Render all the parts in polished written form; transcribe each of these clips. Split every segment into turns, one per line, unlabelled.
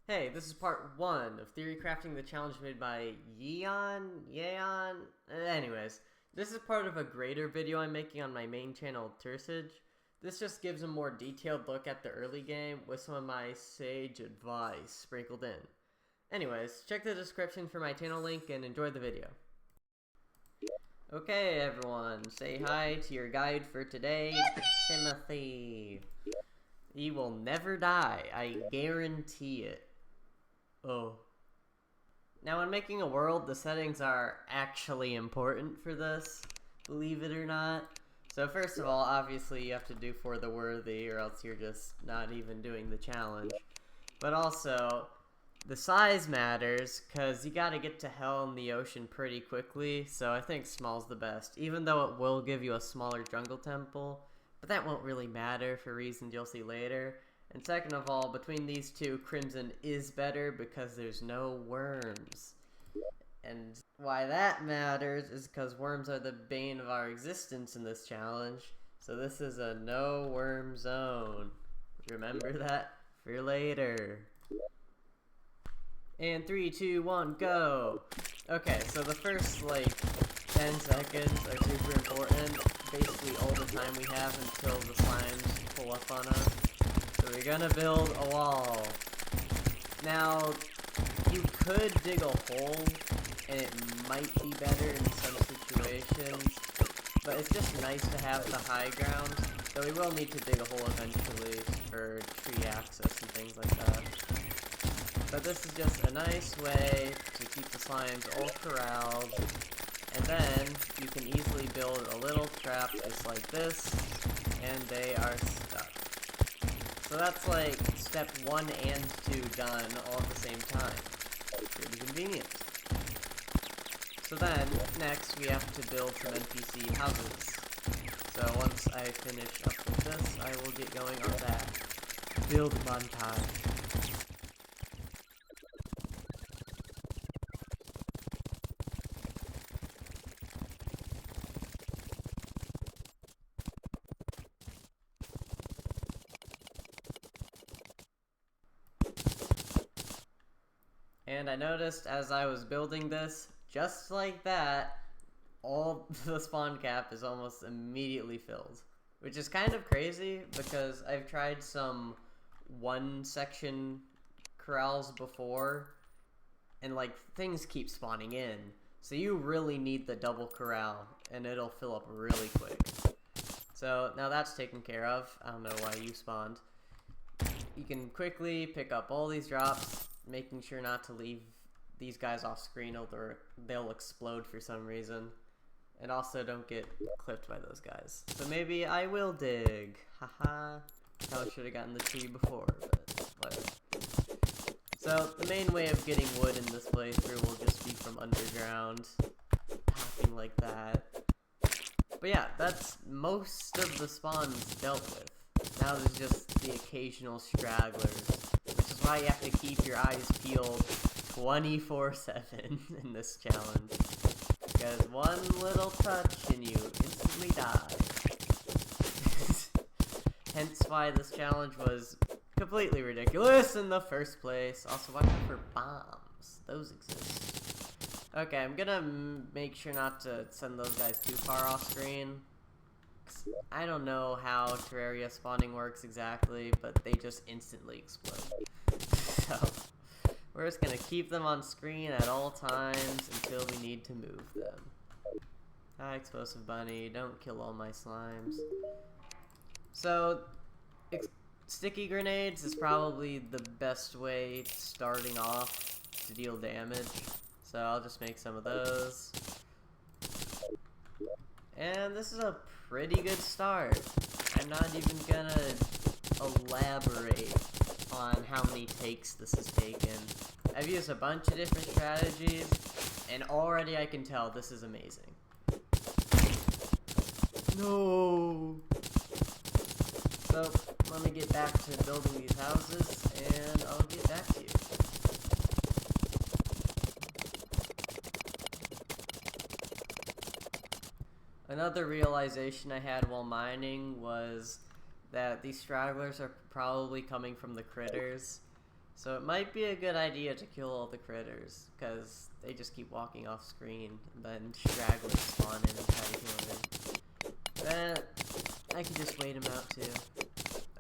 Hey, this is part 1 of theorycrafting, the challenge made by Yeon. Anyways, this is part of a greater video I'm making on my main channel, Terraria. This just gives a more detailed look at the early game with some of my sage advice sprinkled in. Anyways, check the description for my channel link and enjoy the video. Okay, everyone, say hi to your guide for today, Timothy. He will never die, I guarantee it. Oh. Now, when making a world, the settings are actually important for this, believe it or not. So first of all, obviously you have to do for the worthy, or else you're just not even doing the challenge. But also, the size matters, because you gotta get to hell in the ocean pretty quickly, so I think small's the best, even though it will give you a smaller jungle temple, but that won't really matter for reasons you'll see later. And second of all, between these two, Crimson is better because there's no worms. And why that matters is because worms are the bane of our existence in this challenge, so this is a no worm zone. Remember that for later. And 3, 2, 1, go! Okay, so the first, 10 seconds are super important. Basically all the time we have until the slimes pull up on us. So we're gonna build a wall. Now, you could dig a hole, and it might be better in some situations, but it's just nice to have the high ground, though we will need to dig a hole eventually for tree access and things like that. But this is just a nice way to keep the slimes all corralled, and then you can easily build a little trap just like this, and they are stuck. So that's like step 1 and 2 done all at the same time. Pretty convenient. So then, next we have to build some NPC houses. So once I finish up with this, I will get going on that. Build montage. And I noticed as I was building this, just like that, all the spawn cap is almost immediately filled. Which is kind of crazy, because I've tried some one-section corrals before, and things keep spawning in. So you really need the double corral, and it'll fill up really quick. So now that's taken care of. I don't know why you spawned. You can quickly pick up all these drops, making sure not to leave these guys off screen or they'll explode for some reason. And also don't get clipped by those guys. So maybe I will dig. Haha. Probably should have gotten the tree before, but whatever. So the main way of getting wood in this playthrough will just be from underground. Hopping like that. But yeah, that's most of the spawns dealt with. Now there's just the occasional stragglers, which is why you have to keep your eyes peeled 24/7 in this challenge. Because one little touch and you instantly die. Hence why this challenge was completely ridiculous in the first place. Also, watch out for bombs. Those exist. Okay, I'm gonna make sure not to send those guys too far off screen. I don't know how Terraria spawning works exactly, but they just instantly explode. So, we're just gonna keep them on screen at all times until we need to move them. Hi, Explosive Bunny, don't kill all my slimes. So, sticky grenades is probably the best way starting off to deal damage. So I'll just make some of those. And this is a pretty good start. I'm not even gonna elaborate on how many takes this has taken. I've used a bunch of different strategies, and already I can tell this is amazing. No! So, let me get back to building these houses, and I'll get back to you. Another realization I had while mining was that these stragglers are probably coming from the critters. So it might be a good idea to kill all the critters, because they just keep walking off screen, and then stragglers spawn in and try to kill them. But I could just wait them out too.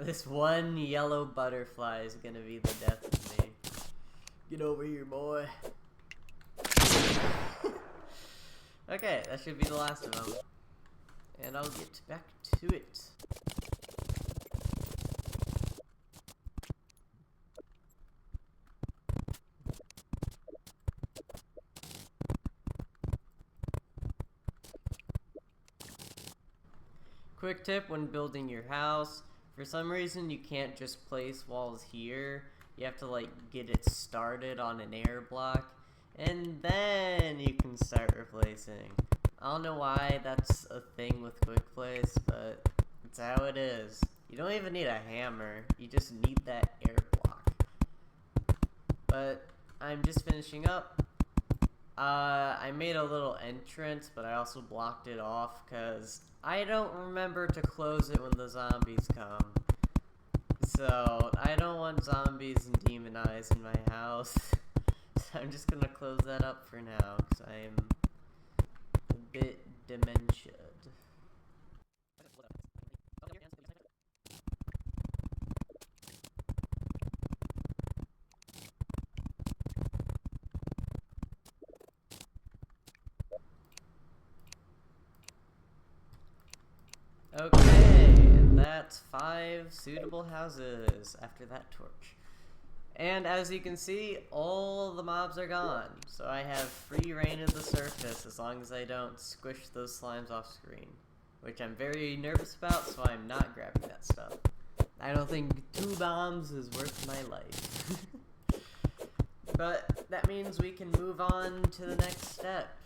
This one yellow butterfly is gonna be the death of me. Get over here, boy. Okay, that should be the last of them. And I'll get back to it. Quick tip when building your house, for some reason you can't just place walls here. You have to like get it started on an air block, and then you can start replacing. I don't know why that's a thing with quick place, but it's how it is. You don't even need a hammer, you just need that air block. But I'm just finishing up. I made a little entrance, but I also blocked it off because I don't remember to close it when the zombies come. So, I don't want zombies and demon eyes in my house. So I'm just gonna close that up for now, because I am a bit dementiaed. Okay, and that's 5 suitable houses after that torch. And as you can see, all the mobs are gone, so I have free reign of the surface as long as I don't squish those slimes off screen. Which I'm very nervous about, so I'm not grabbing that stuff. I don't think 2 bombs is worth my life. But that means we can move on to the next step,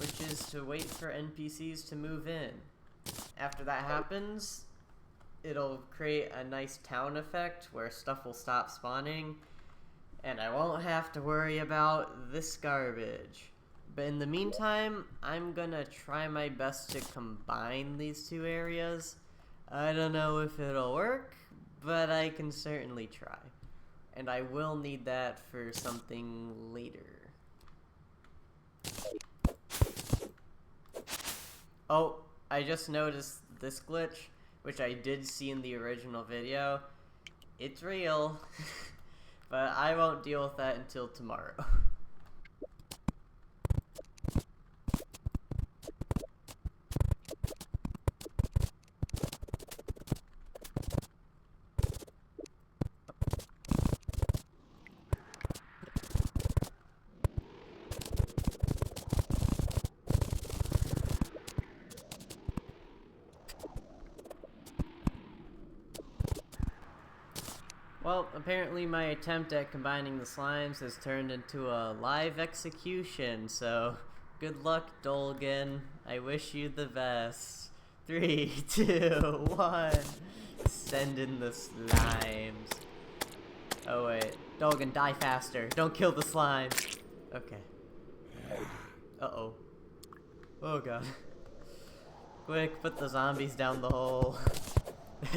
which is to wait for NPCs to move in. After that happens, it'll create a nice town effect where stuff will stop spawning, and I won't have to worry about this garbage. But in the meantime, I'm gonna try my best to combine these 2 areas. I don't know if it'll work, but I can certainly try. And I will need that for something later. Oh, I just noticed this glitch, which I did see in the original video. It's real, but I won't deal with that until tomorrow. Well, apparently my attempt at combining the slimes has turned into a live execution, so good luck, Dolgan. I wish you the best. 3, 2, 1. Send in the slimes. Oh wait, Dolgan, die faster. Don't kill the slimes. Okay. Uh-oh. Oh god. Quick, put the zombies down the hole.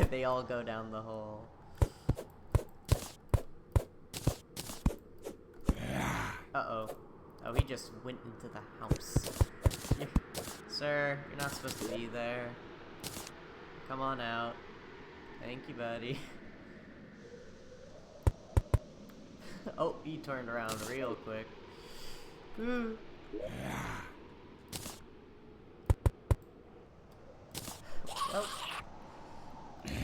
They all go down the hole. Uh-oh. Oh, he just went into the house. Sir, you're not supposed to be there. Come on out. Thank you, buddy. Oh, he turned around real quick. Ooh. Well,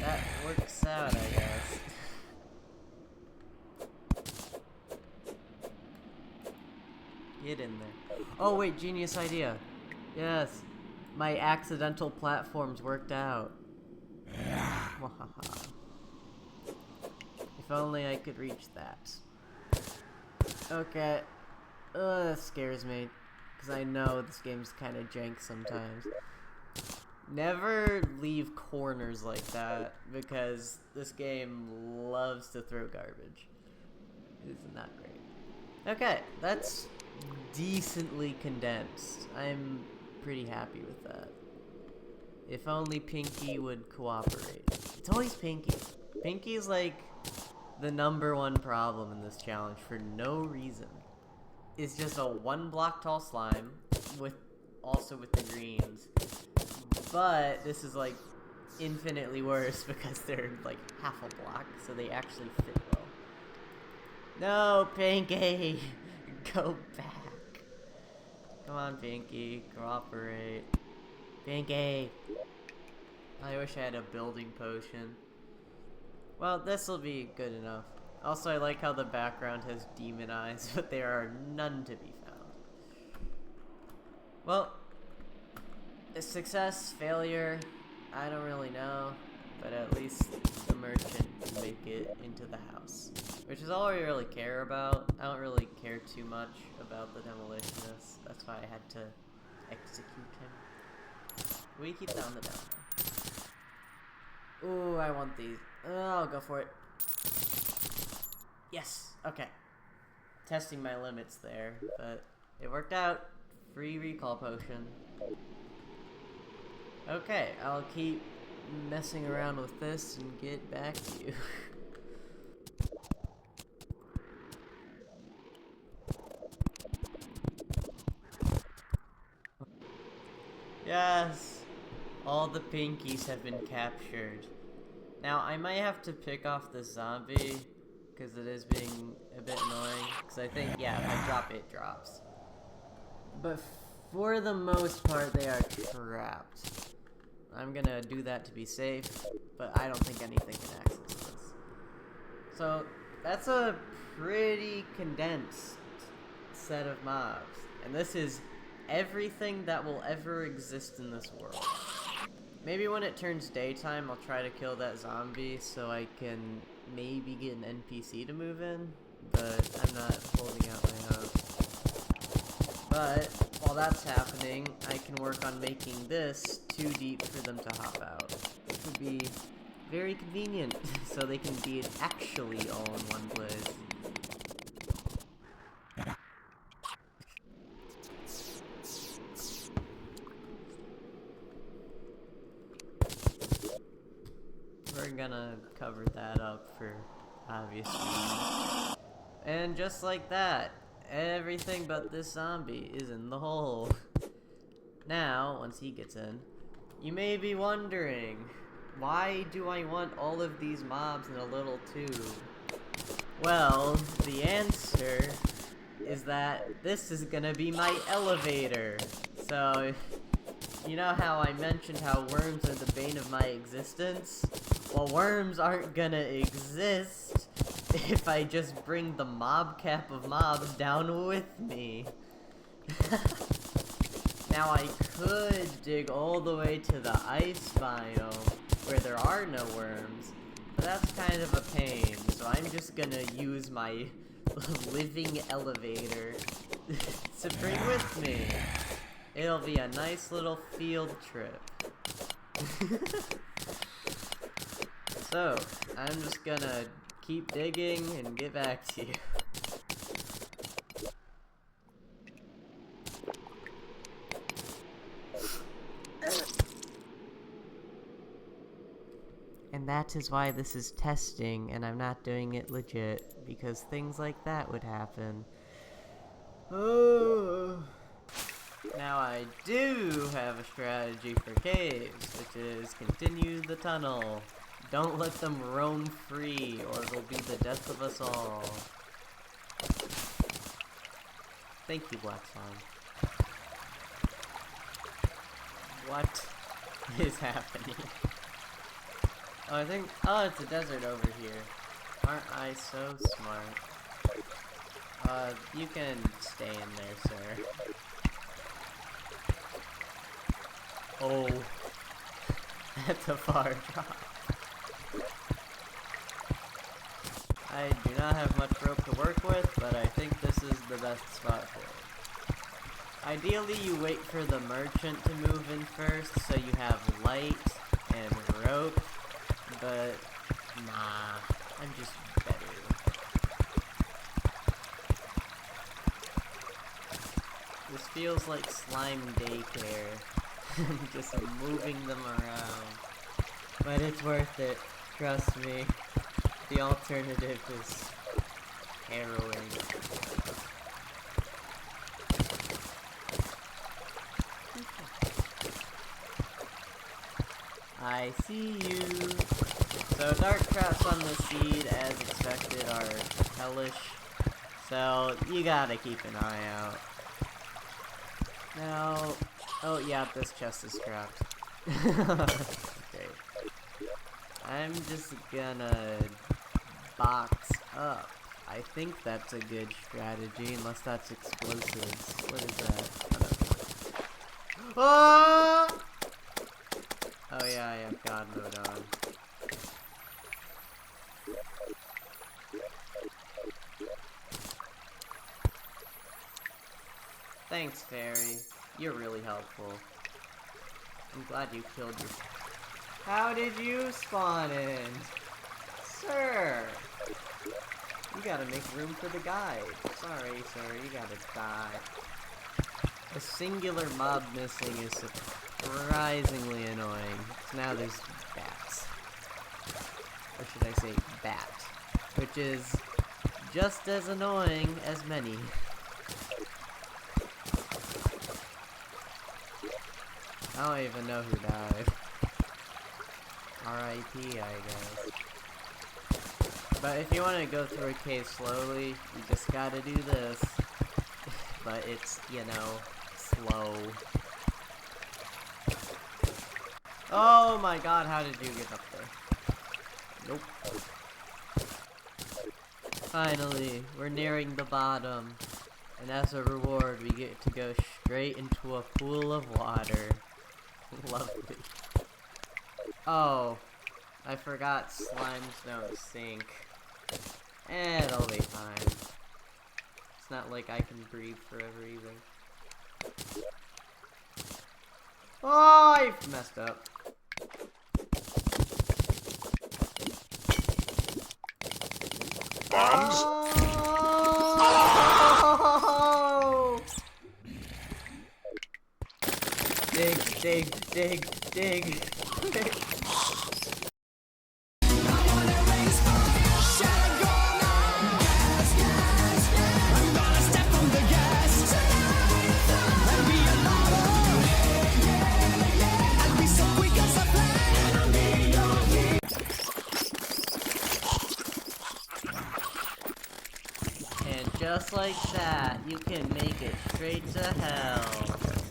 that works out, I guess. Get in there. Oh wait, genius idea. Yes, my accidental platforms worked out. If only I could reach that. Okay. That scares me, because I know this game's kind of jank sometimes. Never leave corners like that, because this game loves to throw garbage. It's not great. Okay, that's decently condensed. I'm pretty happy with that. If only Pinky would cooperate. It's always Pinky. Pinky's like the #1 problem in this challenge for no reason is just a 1 block tall slime with the greens. But this is like infinitely worse because they're like half a block, so they actually fit well. No, Pinky! Go back. Come on, Pinky. Cooperate. Pinky! I wish I had a building potion. Well, this'll be good enough. Also, I like how the background has demon eyes, but there are none to be found. Well, a success, failure, I don't really know, but at least the merchant can make it into the house, which is all I really care about. I don't really care too much about the demolitionist. That's why I had to execute him. We keep down the down. Ooh, I want these. Oh, I'll go for it. Yes, okay. Testing my limits there, but it worked out. Free recall potion. Okay, I'll keep messing around with this and get back to you. Yes! All the pinkies have been captured. Now, I might have to pick off the zombie, because it is being a bit annoying. Because I think, yeah, if I drop it, drops. But for the most part, they are trapped. I'm gonna do that to be safe, but I don't think anything can access this. So, that's a pretty condensed set of mobs. And this is everything that will ever exist in this world. Maybe when it turns daytime, I'll try to kill that zombie so I can maybe get an NPC to move in, but I'm not holding out my hopes. But while that's happening, I can work on making this too deep for them to hop out, which would be very convenient, so they can be actually all in one place. We're gonna cover that up for obvious reasons. And just like that, everything but this zombie is in the hole. Now, once he gets in, you may be wondering, why do I want all of these mobs in a little tube? Well, the answer is that this is gonna be my elevator. So, you know how I mentioned how worms are the bane of my existence? Well, worms aren't gonna exist if I just bring the mob cap of mobs down with me. Now I could dig all the way to the ice biome where there are no worms, but that's kind of a pain, so I'm just gonna use my living elevator to bring with me. It'll be a nice little field trip. So, I'm just gonna keep digging and get back to you. And that is why this is testing and I'm not doing it legit, because things like that would happen. Oh. Now I do have a strategy for caves, which is continue the tunnel. Don't let them roam free, or it'll be the death of us all. Thank you, Black Swan. What is happening? Oh, it's a desert over here. Aren't I so smart? You can stay in there, sir. Oh, that's a far drop. I do not have much rope to work with, but I think this is the best spot for it. Ideally, you wait for the merchant to move in first, so you have light and rope, but nah, I'm just better. This feels like slime daycare. Just moving them around. But it's worth it, trust me. The alternative is harrowing. I see you. So dark traps on the seed, as expected, are hellish. So you gotta keep an eye out. Now, oh yeah, this chest is scrapped. Okay. I'm just gonna box up. I think that's a good strategy, unless that's explosives. What is that? Oh! Oh yeah, I have God mode on. Thanks, Fairy. You're really helpful. I'm glad you killed your... How did you spawn in? Sir! You gotta make room for the guide. Sorry, sir, you gotta die. A singular mob missing is surprisingly annoying. So now there's bats. Or should I say bat. Which is just as annoying as many. I don't even know who died. R.I.P. I guess. But if you want to go through a cave slowly, you just gotta do this. But it's, you know, slow. Oh my god, how did you get up there? Nope. Finally, we're nearing the bottom. And as a reward, we get to go straight into a pool of water. Lovely. Oh, I forgot slimes don't sink. It'll be fine. It's not like I can breathe forever either. Oh, I messed up.
Bombs?
Oh! Dig, dig, dig, dig. And just like that, you can make it straight to hell.